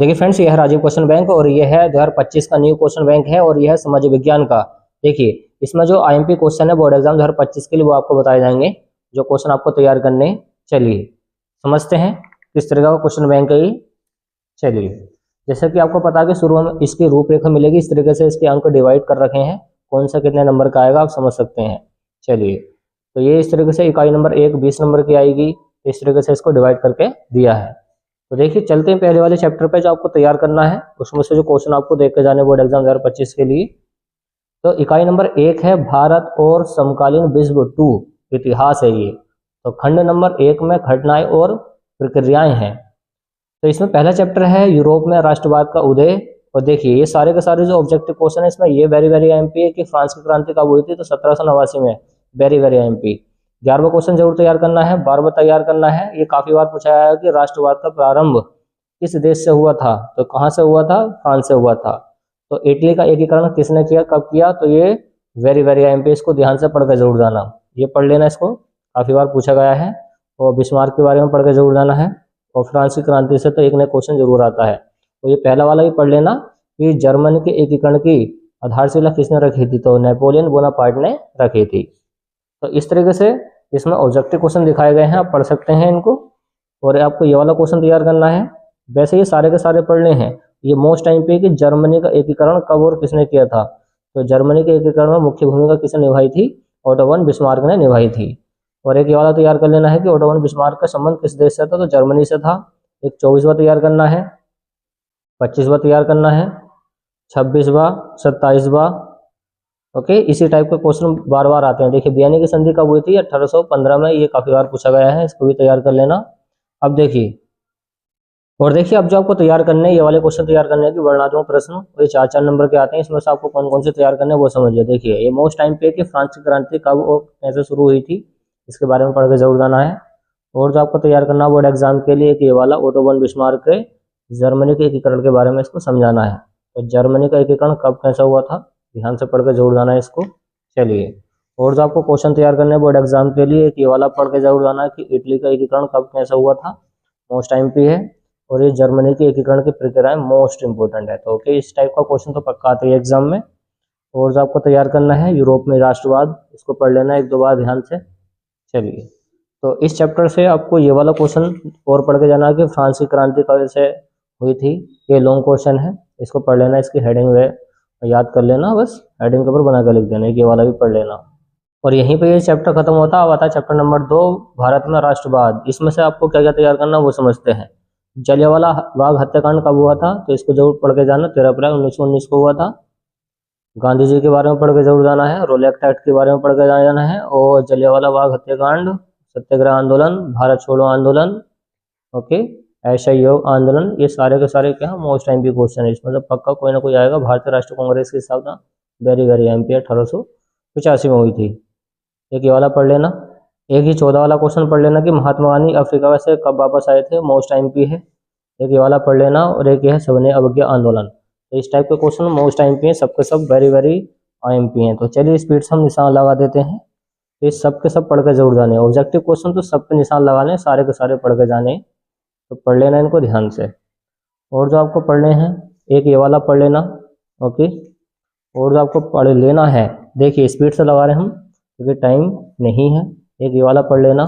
देखिए फ्रेंड्स, यह है राजीव क्वेश्चन बैंक और यह है 2025 का न्यू क्वेश्चन बैंक है और यह है समाज विज्ञान का। देखिए इसमें जो आईएमपी क्वेश्चन है बोर्ड एग्जाम 2025 के लिए वो आपको बताए जाएंगे, जो क्वेश्चन आपको तैयार करने। चलिए समझते हैं किस तरह का क्वेश्चन बैंक है ये। चलिए जैसे कि आपको पता है कि शुरू में इसकी रूपरेखा मिलेगी, इस तरीके से इसके अंक डिवाइड कर रखे हैं, कौन सा कितने नंबर का आएगा आप समझ सकते हैं। चलिए तो ये इस तरीके से इकाई नंबर 1 20 नंबर की आएगी, इस तरीके से इसको डिवाइड करके दिया है। तो देखिए चलते हैं पहले वाले चैप्टर पे जो आपको तैयार करना है, उसमें से जो क्वेश्चन आपको देख के जाने बोर्ड एग्जाम 2025 के लिए। तो इकाई नंबर 1 है भारत और समकालीन विश्व 2 इतिहास है ये। तो खंड नंबर 1 में घटनाएं और प्रक्रियाएं हैं। तो इसमें पहला चैप्टर है यूरोप में राष्ट्रवाद का उदय। और देखिए ये सारे के सारे जो ऑब्जेक्टिव क्वेश्चन है इसमें ये वेरी वेरी एमपी है कि फ्रांस की क्रांति कब हुई थी, तो 1789 में। Very very MP. 11वां क्वेश्चन जरूर तैयार करना है, 12वां तैयार करना है। ये काफी बार पूछा है कि राष्ट्रवाद का प्रारंभ किस देश से हुआ था, तो कहाँ से हुआ था, फ्रांस से हुआ था। तो इटली का एकीकरण किसने किया, कब किया, तो ये वेरी वेरी एमपी। इसको ध्यान से पढ़ कर जरूर जाना, ये पढ़ लेना, इसको काफी बार पूछा गया है। और बिस्मार्क के बारे में पढ़ के जरूर जाना है। और फ्रांस की क्रांति से तो एक नया क्वेश्चन जरूर आता है, तो ये पहला वाला भी पढ़ लेना कि जर्मनी के एकीकरण की आधारशिला किसने रखी थी, तो नेपोलियन बोनापार्ट ने रखी थी। तो इस तरीके से इसमें ऑब्जेक्टिव क्वेश्चन दिखाए गए हैं, आप पढ़ सकते हैं इनको। और आपको ये वाला क्वेश्चन तैयार करना है। वैसे ये सारे के सारे पढ़ने हैं। ये मोस्ट टाइम पे कि जर्मनी का एकीकरण कब और किसने किया था, तो जर्मनी के एकीकरण में मुख्य भूमिका किसने निभाई थी, ओटो वन बिस्मार्क ने निभाई थी। और एक ये वाला तैयार कर लेना है कि ओटो वन बिस्मार्क का संबंध किस देश से था, तो जर्मनी से था। एक 24वां तैयार करना है, 25वां तैयार करना है, 26वां, 27वां। ओके, इसी टाइप के क्वेश्चन बार बार आते हैं। देखिए वियना की संधि कब हुई थी, 1815 में, ये काफी बार पूछा गया है, इसको भी तैयार कर लेना। अब देखिए और देखिए अब जो आपको तैयार करने हैं, ये वाले क्वेश्चन तैयार करने हैं कि वर्णनात्मक प्रश्न, ये 4-4 नंबर के आते हैं। इसमें से आपको कौन कौन से तैयार करने हैं वो समझिए। देखिए ये मोस्ट टाइम पे कि फ्रांस की क्रांति कब और कैसे शुरू हुई थी, इसके बारे में पढ़ के जरूर जाना है। और जो आपको तैयार करना है बोर्ड एग्जाम के लिए कि ये वाला ओटो वन बिस्मार्क के जर्मनी के एकीकरण के बारे में इसको समझाना है। तो जर्मनी का एकीकरण कब कैसा हुआ था, ध्यान से पढ़ के जरूर जाना है इसको। चलिए और जो आपको क्वेश्चन तैयार करने हैं बोर्ड एग्जाम के लिए कि ये वाला पढ़ के जरूर जाना है कि इटली का एकीकरण कब कैसा हुआ था, मोस्ट टाइम पे है। और ये जर्मनी के एकीकरण की प्रक्रिया मोस्ट इंपोर्टेंट है। तो ओके, इस टाइप का क्वेश्चन तो पक्का आता है एग्जाम में। और जो आपको तैयार करना है यूरोप में राष्ट्रवाद, इसको पढ़ लेना 1-2 बार ध्यान से। चलिए तो इस चैप्टर से आपको ये वाला क्वेश्चन और पढ़ के जाना है कि फ्रांस की क्रांति कब से हुई थी। ये लॉन्ग क्वेश्चन है, इसको पढ़ लेना, इसकी हेडिंग वे याद कर लेना, बस हेडिंग के ऊपर बना कर लिख देना, ये वाला भी पढ़ लेना। और यहीं पे ये चैप्टर खत्म होता है। अब आता है चैप्टर नंबर 2 भारत में राष्ट्रवाद। इसमें से आपको क्या क्या तैयार करना है वो समझते हैं। जलियांवाला बाग हत्याकांड कब हुआ था, तो इसको जरूर पढ़ के जाना, 13 अप्रैल 1919 को हुआ था। गांधी जी के बारे में पढ़ के जरूर जाना है, रोलेक्ट एक्ट के बारे में पढ़ के जाना है। और जलियांवाला बाग हत्याकांड, सत्याग्रह आंदोलन, भारत छोड़ो आंदोलन, ओके, असहयोग आंदोलन, ये सारे के सारे क्या मोस्ट टाइम भी क्वेश्चन है। इसमें पक्का कोई ना कोई आएगा। भारतीय राष्ट्रीय कांग्रेस की स्थापना वेरी वेरी एमपी 1885 में हुई थी। एक ये वाला पढ़ लेना। एक ही 14 वाला क्वेश्चन पढ़ लेना कि महात्मा गांधी अफ्रीका से कब वापस आए थे, मोस्ट टाइम पी है। एक ये वाला पढ़ लेना। और एक ये है सविनय अवज्ञा आंदोलन। तो इस टाइप के क्वेश्चन मोस्ट टाइम पी है, सबके सब वेरी वेरी आईएमपी हैं। तो चलिए स्पीड से हम निशान लगा देते हैं। तो इस सब के सब पढ़ के जरूर जाने, ऑब्जेक्टिव क्वेश्चन तो सब पे निशान लगाने, सारे के सारे पढ़ के जाने। तो पढ़ लेना इनको ध्यान से। और जो आपको पढ़ने हैं, एक ये वाला पढ़ लेना, ओके। और जो आपको पढ़ लेना है, देखिए स्पीड से लगा रहे हम क्योंकि टाइम नहीं है। एक ये वाला पढ़ लेना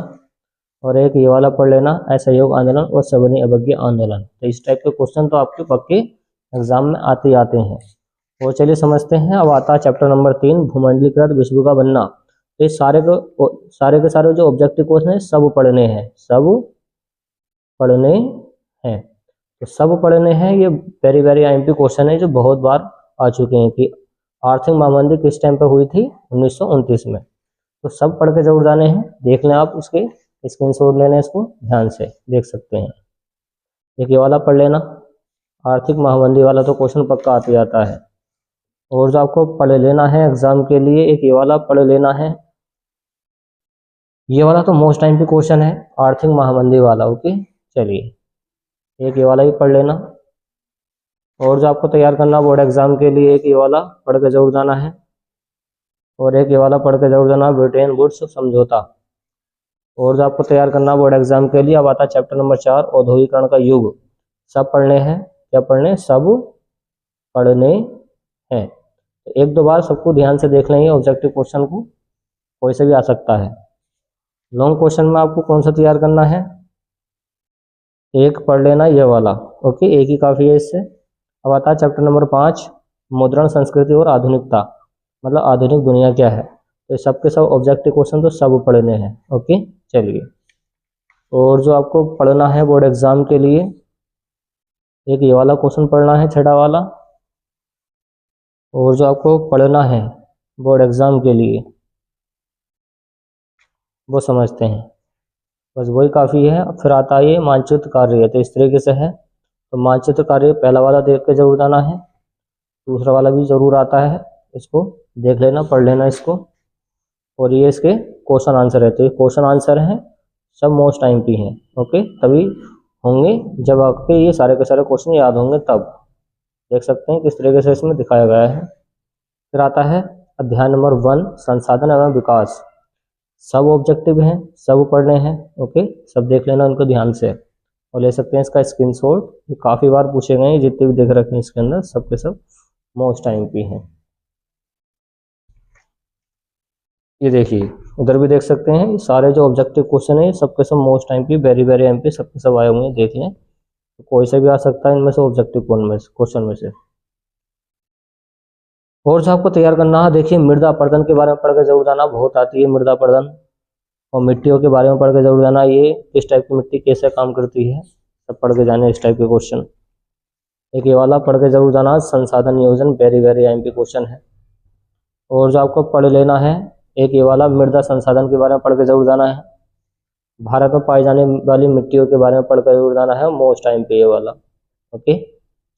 और एक ये वाला पढ़ लेना, असहयोग आंदोलन और सविनय अवज्ञा आंदोलन। तो इस टाइप के क्वेश्चन तो आपके पक्के एग्जाम में आते ही आते हैं। और चलिए समझते हैं। अब आता है चैप्टर नंबर 3 भूमंडलीकृत विश्व का बनना। तो इस सारे के सारे जो ऑब्जेक्टिव क्वेश्चन है सब पढ़ने हैं, सब पढ़ने हैं। तो सब पढ़ने हैं। ये वेरी वेरी आईएमपी क्वेश्चन है जो बहुत बार आ चुके हैं कि आर्थिक महामंदी किस टाइम पे हुई थी, 1929 में। तो सब पढ़ के जरूर जाने हैं। देख लें आप, इसके स्क्रीनशॉट लेने, इसको ध्यान से देख सकते हैं। एक ये वाला पढ़ लेना, आर्थिक महामंदी वाला तो क्वेश्चन पक्का आते आता है। और जो आपको पढ़ लेना है एग्जाम के लिए, एक ये वाला पढ़ लेना है। ये वाला तो मोस्ट टाइम पे क्वेश्चन है, आर्थिक महामंदी वाला, ओके। चलिए एक ये वाला भी पढ़ लेना। और जो आपको तैयार करना बोर्ड एग्जाम के लिए, एक ये वाला पढ़ के जरूर जाना है। और एक ये वाला पढ़ के जरूर जाना, ब्रिटेन वुड्स समझौता। और जो आपको तैयार करना बोर्ड एग्जाम के लिए, अब आता है चैप्टर नंबर 4 औद्योगिकरण का युग। सब पढ़ने हैं। क्या पढ़ने, सब पढ़ने हैं। तो एक दो बार सबको ध्यान से देख लेंगे ऑब्जेक्टिव क्वेश्चन को, कोई से भी आ सकता है। लॉन्ग क्वेश्चन में आपको कौन सा तैयार करना है, एक पढ़ लेना ये वाला, ओके, एक ही काफ़ी है इससे। अब आता है चैप्टर नंबर 5, मुद्रण संस्कृति और आधुनिकता, मतलब आधुनिक दुनिया क्या है। तो सब के सब ऑब्जेक्टिव क्वेश्चन तो सब पढ़ने हैं, ओके। चलिए, और जो आपको पढ़ना है बोर्ड एग्जाम के लिए, एक ये वाला क्वेश्चन पढ़ना है, छठा वाला। और जो आपको पढ़ना है बोर्ड एग्जाम के लिए वो समझते हैं, बस वही काफ़ी है। फिर आता है ये मानचित्र कार्य, तो इस तरीके से है। तो मानचित्र कार्य पहला वाला देख के जरूर जाना है, दूसरा वाला भी जरूर आता है, इसको देख लेना, पढ़ लेना इसको। और ये इसके क्वेश्चन आंसर है, तो ये क्वेश्चन आंसर हैं, सब मोस्ट टाइम पे हैं, ओके। तभी होंगे जब आपके ये सारे के सारे क्वेश्चन याद होंगे, तब देख सकते हैं किस तरीके से इसमें दिखाया गया है। फिर आता है अध्याय नंबर 1, संसाधन एवं विकास। सब ऑब्जेक्टिव हैं, सब पढ़ने हैं, ओके। सब देख लेना उनको ध्यान से, और ले सकते हैं इसका स्क्रीनशॉट। ये काफ़ी बार पूछे गए हैं, जितने भी देख रखे हैं इसके अंदर, सब के सब मोस्ट टाइम पे हैं। ये देखिए, इधर भी देख सकते हैं, ये सारे जो ऑब्जेक्टिव क्वेश्चन है सब के सब मोस्ट टाइम पे, वेरी वेरी एम पे, सब के सब आए हुए हैं, देख लें। तो कोई से भी आ सकता है इनमें से ऑब्जेक्टिव क्वेश्चन में से। और जो आपको तैयार करना है, देखिए मृदा अपरदन के बारे में पढ़ के जरूर जाना, बहुत आती है मृदा अपरदन। और मिट्टियों के बारे में पढ़ के जरूर जाना, ये किस टाइप की मिट्टी कैसे काम करती है, सब पढ़ के जाने इस टाइप के क्वेश्चन। एक ये वाला पढ़ के जरूर जाना, संसाधन नियोजन, very very M P question है। और जो आपको पढ़ लेना है, एक ये वाला मृदा संसाधन के बारे में पढ़ के जरूर जाना है। भारत में पाई जाने वाली मिट्टियों के बारे में पढ़ कर जरूर जाना है, मोस्ट टाइम पे ये वाला, ओके।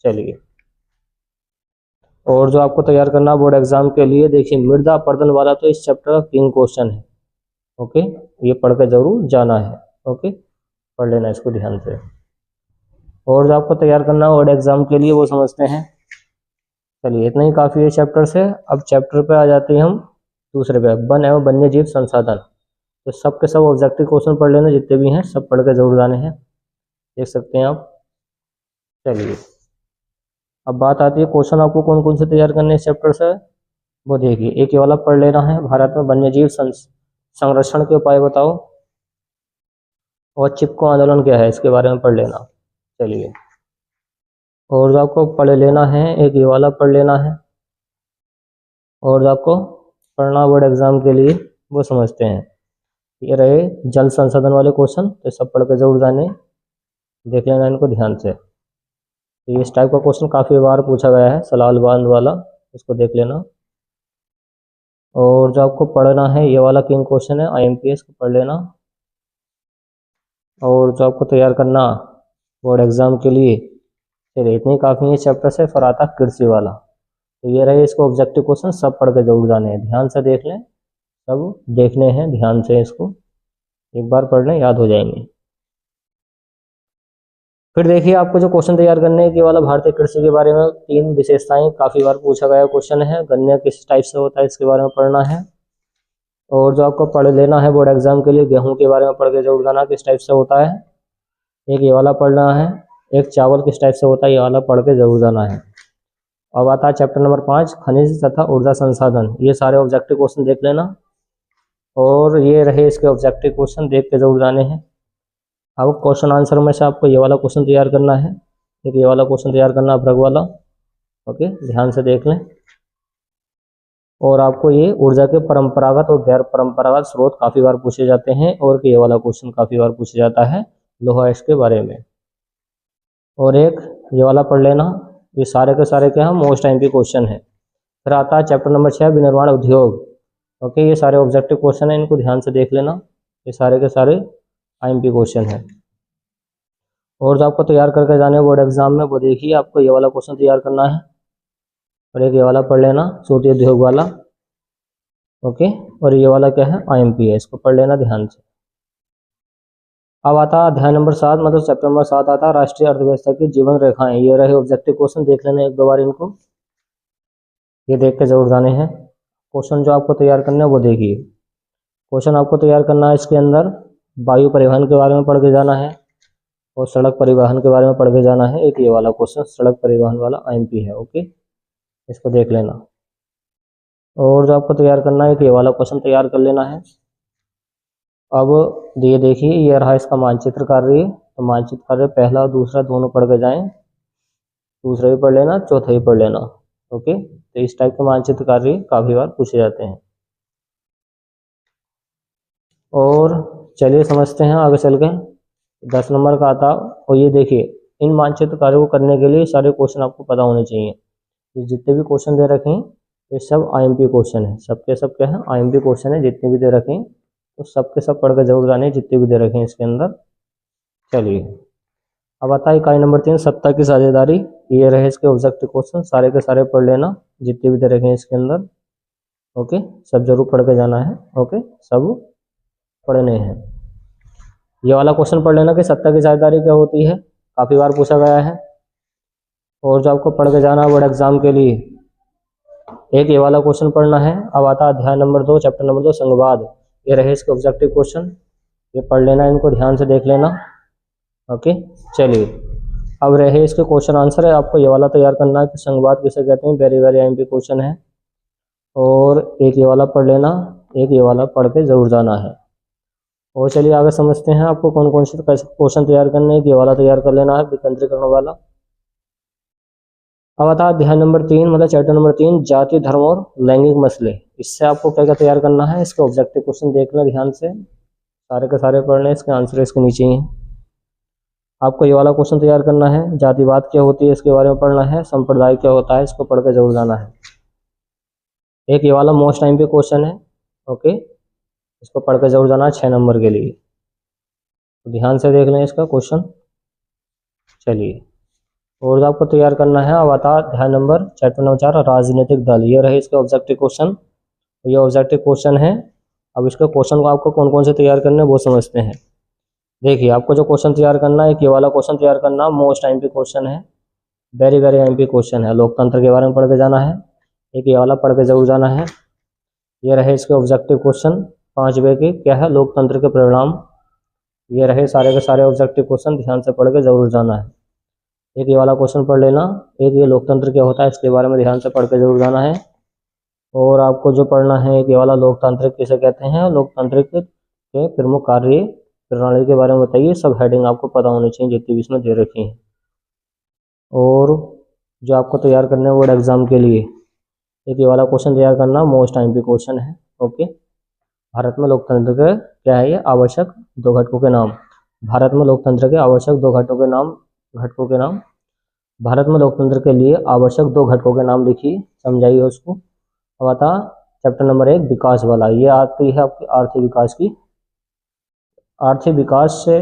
चलिए, और जो आपको तैयार करना बोर्ड एग्जाम के लिए, देखिए मृदा अपरदन वाला तो इस चैप्टर का किंग क्वेश्चन है, ओके। ये पढ़ के जरूर जाना है, ओके, पढ़ लेना इसको ध्यान से। और जो आपको तैयार करना बोर्ड एग्जाम के लिए वो समझते हैं। चलिए, इतना ही काफ़ी है चैप्टर से। अब चैप्टर पे आ जाते हैं हम दूसरे पे, वन एवं वन्य जीव संसाधन। तो सब के सब ऑब्जेक्टिव क्वेश्चन पढ़ लेना, जितने भी हैं सब पढ़ के जरूर जाने हैं, देख सकते हैं आप। चलिए, अब बात आती है क्वेश्चन आपको कौन कौन से तैयार करने हैं इस चैप्टर से, वो देखिए। एक ये वाला पढ़ लेना है, भारत में वन्य जीव संरक्षण के उपाय बताओ। और चिपको आंदोलन क्या है, इसके बारे में पढ़ लेना। चलिए, और जो आपको पढ़ लेना है, एक ये वाला पढ़ लेना है। और जो आपको पढ़ना बोर्ड एग्जाम के लिए वो समझते हैं। ये रहे जल संसाधन वाले क्वेश्चन, तो सब पढ़ के जरूर जाने, देख लेना इनको ध्यान से। तो इस टाइप का क्वेश्चन काफ़ी बार पूछा गया है, सलाल बांध वाला, इसको देख लेना। और जो आपको पढ़ना है, ये वाला किंग क्वेश्चन है IMPS को पढ़ लेना। और जो आपको तैयार करना बोर्ड एग्जाम के लिए, चलिए इतने ही काफ़ी है चैप्टर से। फिर आता कृषि वाला, तो ये रहे इसको ऑब्जेक्टिव क्वेश्चन, सब पढ़ के जरूर जाने हैं, ध्यान से देख लें, सब देखने हैं ध्यान से, इसको एक बार पढ़ लें, याद हो जाएंगे। फिर देखिए, आपको जो क्वेश्चन तैयार करने हैं, केवल भारतीय कृषि के बारे में 3 विशेषताएं, काफ़ी बार पूछा गया क्वेश्चन है। गन्ना किस टाइप से होता है, इसके बारे में पढ़ना है। और जो आपको पढ़ लेना है बोर्ड एग्जाम के लिए, गेहूं के बारे में पढ़ के जरूर जाना, किस टाइप से होता है। एक ये वाला पढ़ना है, एक चावल किस टाइप से होता है, ये वाला पढ़ के जरूर जाना है। अब आता है चैप्टर नंबर 5, खनिज तथा ऊर्जा संसाधन। ये सारे ऑब्जेक्टिव क्वेश्चन देख लेना, और ये रहे इसके ऑब्जेक्टिव क्वेश्चन, देख के जरूर जाने हैं। अब क्वेश्चन आंसर में से आपको ये वाला क्वेश्चन तैयार करना है, एक ये वाला क्वेश्चन तैयार करना अभ्रक वाला, ओके, ध्यान से देख लें। और आपको ये ऊर्जा के परंपरागत और गैर परंपरागत स्रोत काफ़ी बार पूछे जाते हैं, और ये वाला क्वेश्चन काफ़ी बार पूछा जाता है, लोहा इसके बारे में। और एक ये वाला पढ़ लेना, ये सारे के सारे क्या है, मोस्ट टाइम के क्वेश्चन है। फिर आता है चैप्टर नंबर 6, विनिर्माण उद्योग, ओके। ये सारे ऑब्जेक्टिव क्वेश्चन है, इनको ध्यान से देख लेना, ये सारे के सारे IMP क्वेश्चन है। और जो आपको तैयार करके जाने बोर्ड एग्जाम में, वो देखिए आपको ये वाला क्वेश्चन तैयार करना है, और एक ये वाला पढ़ लेना, सूती उद्योग वाला, ओके। और ये वाला क्या है, IMP है, इसको पढ़ लेना ध्यान से। अब आता है अध्याय नंबर 7, मतलब चैप्टर नंबर 7 आता है राष्ट्रीय अर्थव्यवस्था की जीवन रेखाएं। ये रहे ऑब्जेक्टिव क्वेश्चन, देख लेना एक दो बार इनको, ये देख के जरूर जाने हैं। क्वेश्चन जो आपको तैयार करना है वो देखिए, क्वेश्चन आपको तैयार करना है, इसके अंदर वायु परिवहन के बारे में पढ़ के जाना है। और सड़क परिवहन के बारे में पढ़ के जाना है। एक ये वाला क्वेश्चन सड़क परिवहन वाला आईएमपी है। ओके, इसको देख लेना। और जो आपको तैयार करना है, एक ये वाला क्वेश्चन तैयार कर लेना है। अब ये देखिए, ये रहा इसका मानचित्र कार्य। तो मानचित्र कार्य पहला और दूसरा दोनों पढ़ के जाएं, दूसरा भी पढ़ लेना, चौथा भी पढ़ लेना। ओके, तो इस टाइप के मानचित्र कार्य काफी बार पूछे जाते हैं। और चलिए समझते हैं आगे चल के। 10 नंबर का आता, और ये देखिए, इन मानचित्र कार्यों को करने के लिए सारे क्वेश्चन आपको पता होने चाहिए। ये जितने भी क्वेश्चन दे रखे हैं ये सब आईएमपी क्वेश्चन है, सबके सब क्या है, आईएमपी क्वेश्चन है। जितने भी दे रखे हैं तो सबके सब पढ़ के जरूर जाने, जितने भी दे रखे हैं इसके अंदर। चलिए, अब आता है इकाई नंबर 3, सत्ता की साझेदारी। ये रहे इसके ऑब्जेक्टिव क्वेश्चन, सारे के सारे पढ़ लेना, जितने भी दे रखे हैं इसके अंदर। ओके, सब जरूर पढ़ के जाना है। ओके, सब पढ़ने हैं। ये वाला क्वेश्चन पढ़ लेना कि सत्ता की साझेदारी क्या होती है, काफी बार पूछा गया है। और जो आपको पढ़ के जाना है बोर्ड एग्जाम के लिए, एक ये वाला क्वेश्चन पढ़ना है। अब आता है अध्याय नंबर 2, चैप्टर नंबर 2, संघवाद। ये रहे इसके ऑब्जेक्टिव क्वेश्चन, ये पढ़ लेना, इनको ध्यान से देख लेना। ओके, चलिए, अब रहे इसके क्वेश्चन आंसर है। आपको ये वाला तैयार करना है कि संघवाद किसे कहते हैं, वेरी वेरी आईएमपी क्वेश्चन है। और एक ये वाला पढ़ लेना, एक ये वाला पढ़ के जरूर जाना है। और चलिए आगे समझते हैं आपको कौन कौन से क्वेश्चन तैयार करने हैं। ये वाला तैयार कर लेना है, विकेंद्रीकरण वाला। अब आता है अध्याय नंबर 3, मतलब चैप्टर नंबर 3, जाति, धर्म और लैंगिक मसले। इससे आपको क्या क्या तैयार करना है, इसके ऑब्जेक्टिव क्वेश्चन देखना ध्यान से, सारे के सारे पढ़ लें, इसके आंसर इसके नीचे ही हैं। आपको ये वाला क्वेश्चन तैयार करना है, जातिवाद क्या होती है इसके बारे में पढ़ना है, संप्रदाय क्या होता है इसको पढ़ के जरूर जाना है। एक ये वाला मोस्ट टाइम पे क्वेश्चन है। ओके, इसको पढ़ के जरूर जाना है 6 नंबर के लिए, तो ध्यान से देख लें इसका क्वेश्चन। चलिए, और जो आपको तैयार करना है, अब आता अध्याय नंबर चैप्टर नंबर 4, राजनीतिक दल। ये रहे इसके ऑब्जेक्टिव क्वेश्चन, ये ऑब्जेक्टिव क्वेश्चन है। अब इसके क्वेश्चन को आपको कौन कौन से तैयार करने हैं वो समझते हैं। देखिए, आपको जो क्वेश्चन तैयार करना है, एक ये वाला क्वेश्चन तैयार करना, मोस्ट आईएमपी क्वेश्चन है, वेरी वेरी आईएमपी क्वेश्चन है, लोकतंत्र के बारे में पढ़ के जाना है। एक ये वाला पढ़ के जरूर जाना है। ये रहे इसके ऑब्जेक्टिव क्वेश्चन 5 के, क्या है, लोकतंत्र के परिणाम। ये रहे सारे के सारे ऑब्जेक्टिव क्वेश्चन, ध्यान से पढ़ के जरूर जाना है। एक ये वाला क्वेश्चन पढ़ लेना, एक ये लोकतंत्र क्या होता है इसके बारे में ध्यान से पढ़ के जरूर जाना है। और आपको जो पढ़ना है, एक ये वाला लोकतांत्रिक किसे कहते हैं, लोकतांत्रिक के प्रमुख कार्य प्रणाली के बारे में बताइए। सब हेडिंग आपको पता होनी चाहिए जितनी भी इसमें दे रखी हैं। और जो आपको तैयार करना है बोर्ड एग्जाम के लिए, एक ये वाला क्वेश्चन तैयार करना, मोस्ट आईएमपी क्वेश्चन है। ओके, भारत में लोकतंत्र के क्या है, ये आवश्यक 2 घटकों के नाम। भारत में लोकतंत्र के आवश्यक 2 घटकों के नाम, भारत में लोकतंत्र के लिए आवश्यक 2 घटकों के नाम लिखिए, समझाइए उसको। अब आता चैप्टर नंबर 1, विकास वाला। ये आती है आपकी आर्थिक विकास की, आर्थिक विकास से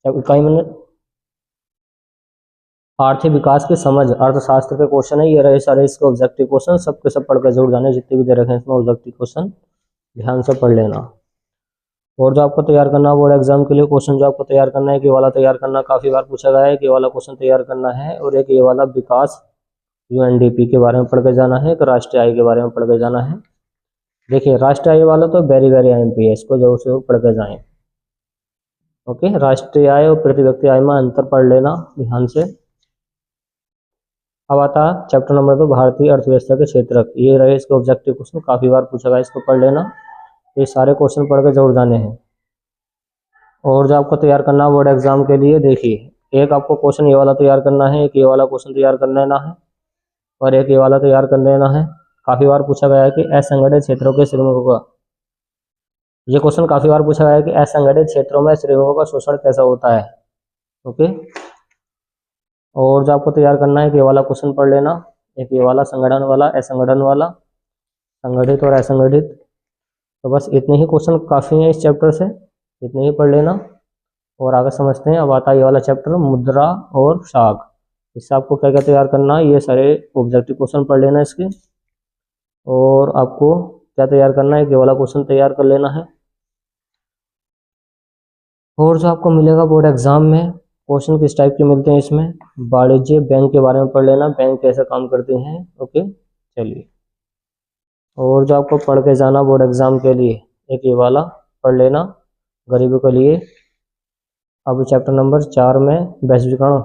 इकाई में आर्थिक विकास की समझ, अर्थशास्त्र के क्वेश्चन है। ये रहे सारे इसके ऑब्जेक्टिव क्वेश्चन, सबके सब पढ़ कर जरूर जाने, जितने भी दे रखे हैं इसमें ऑब्जेक्टिव क्वेश्चन, ध्यान से पढ़ लेना। और जो आपको तैयार करना है बोर्ड एग्जाम के लिए क्वेश्चन, जो आपको तैयार करना है, कि ये वाला तैयार करना, काफी बार पूछा गया है कि ये वाला क्वेश्चन तैयार करना है। और एक ये वाला विकास यूएनडीपी के बारे में पढ़ के जाना है, एक राष्ट्रीय आय के बारे में पढ़ के जाना है। देखिए, राष्ट्रीय आय वाला तो वेरी वेरी आईएमपी है, इसको जरूर से पढ़ के जाएं। ओके, राष्ट्रीय आय और प्रति व्यक्ति आय में अंतर पढ़ लेना ध्यान से। अब आता चैप्टर नंबर 2, भारतीय अर्थव्यवस्था के क्षेत्रक। ये रहे इसके ऑब्जेक्टिव क्वेश्चन, काफी बार पूछा गया, इसको पढ़ लेना। ये सारे क्वेश्चन पढ़ के जरूर जाने हैं। और जो आपको तैयार करना है बोर्ड एग्जाम के लिए, देखिए, एक आपको क्वेश्चन ये वाला तैयार करना है, एक ये वाला क्वेश्चन तैयार कर लेना है, और एक ये वाला तैयार कर लेना है। काफी बार पूछा गया है कि असंगठित क्षेत्रों के श्रमिकों का, ये क्वेश्चन काफी बार पूछा गया है कि असंगठित क्षेत्रों में श्रमिकों का शोषण कैसा होता है। ओके, और जो आपको तैयार करना है, ये वाला क्वेश्चन पढ़ लेना, एक ये वाला संगठन वाला, असंगठन वाला, संगठित और असंगठित। तो बस इतने ही क्वेश्चन काफ़ी हैं इस चैप्टर से, इतने ही पढ़ लेना। और आगे समझते हैं। अब आता है ये वाला चैप्टर, मुद्रा और साख। इससे आपको क्या क्या तैयार करना है, ये सारे ऑब्जेक्टिव क्वेश्चन पढ़ लेना इसके। और आपको क्या तैयार करना है, ये वाला क्वेश्चन तैयार कर लेना है। और जो आपको मिलेगा बोर्ड एग्जाम में, क्वेश्चन किस टाइप के मिलते हैं इसमें, वाणिज्य बैंक के बारे में पढ़ लेना, बैंक कैसे काम करते हैं। ओके, चलिए। और जो आपको पढ़ के जाना बोर्ड एग्जाम के लिए, एक ये वाला पढ़ लेना, गरीबों के लिए अब चैप्टर नंबर 4 में वैश्वीकरण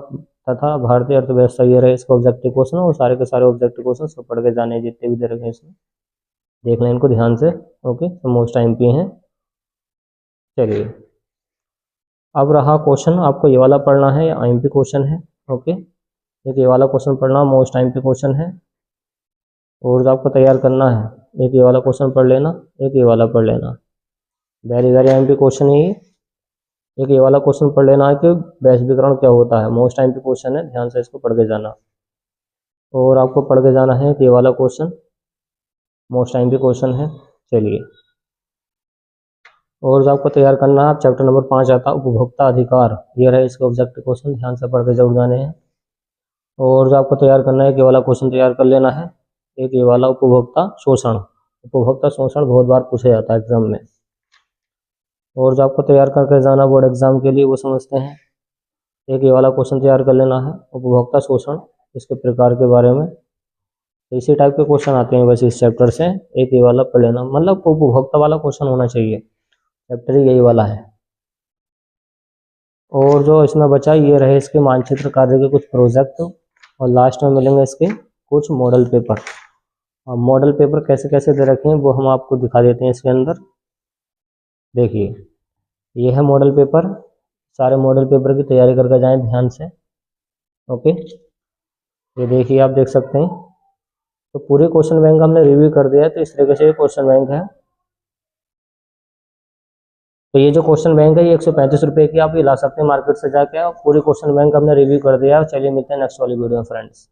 तथा भारतीय अर्थव्यवस्था ये रहे इसका ऑब्जेक्टिव क्वेश्चन, और सारे के सारे ऑब्जेक्टिव क्वेश्चन सब पढ़ के जाने जितने भी दे रखे हैं इसमें, देख लें इनको ध्यान से। ओके, तो मोस्ट IMP हैं। चलिए, अब रहा क्वेश्चन, आपको ये वाला पढ़ना है, IMP क्वेश्चन है। ओके, एक ये वाला क्वेश्चन पढ़ना मोस्ट IMP क्वेश्चन है, और जो आपको तैयार करना है एक ये वाला क्वेश्चन पढ़ लेना, एक ये वाला पढ़ लेना। वेरी वेरी IMP क्वेश्चन है ये। एक ये वाला क्वेश्चन पढ़ लेना है कि वैश्वीकरण क्या होता है, मोस्ट IMP क्वेश्चन है, ध्यान से इसको पढ़ के जाना। और आपको पढ़ के जाना है कि ये वाला क्वेश्चन मोस्ट IMP क्वेश्चन है। चलिए, और जो आपको तैयार करना है, आप चैप्टर नंबर 5 आता है उपभोक्ता अधिकार, ये रहे इसके ऑब्जेक्टिव क्वेश्चन, ध्यान से पढ़ के जरूर जाने हैं। और जो आपको तैयार करना है, एक ये वाला क्वेश्चन तैयार कर लेना है, एक ये वाला उपभोक्ता शोषण। उपभोक्ता शोषण बहुत बार पूछा जाता है एग्जाम में। और जो आपको तैयार करके जाना बोर्ड एग्जाम के लिए वो समझते हैं। एक ये वाला क्वेश्चन तैयार कर लेना है, उपभोक्ता शोषण, इसके प्रकार के बारे में। तो इसी टाइप के क्वेश्चन आते हैं वैसे इस चैप्टर से। एक ये वाला पढ़ लेना, मतलब उपभोक्ता वाला क्वेश्चन होना चाहिए, चैप्टर यही वाला है। और जो इसमें बचा ये रहे इसके मानचित्र कार्य के कुछ प्रोजेक्ट, और लास्ट में मिलेंगे इसके कुछ मॉडल पेपर। मॉडल पेपर कैसे कैसे दे रखे हैं वो हम आपको दिखा देते हैं इसके अंदर। देखिए, ये है मॉडल पेपर, सारे मॉडल पेपर की तैयारी करके जाएं ध्यान से। ओके, ये देखिए आप देख सकते हैं। तो पूरे क्वेश्चन बैंक हमने रिव्यू कर दिया है, तो इस तरीके से ये क्वेश्चन बैंक है। तो ये जो क्वेश्चन बैंक है ये 135 रुपये की आप ये ला सकते हैं मार्केट से जाके, और पूरी क्वेश्चन बैंक हमने रिव्यू कर दिया। चलिए मिलते हैं नेक्स्ट वाली वीडियो में फ्रेंड्स।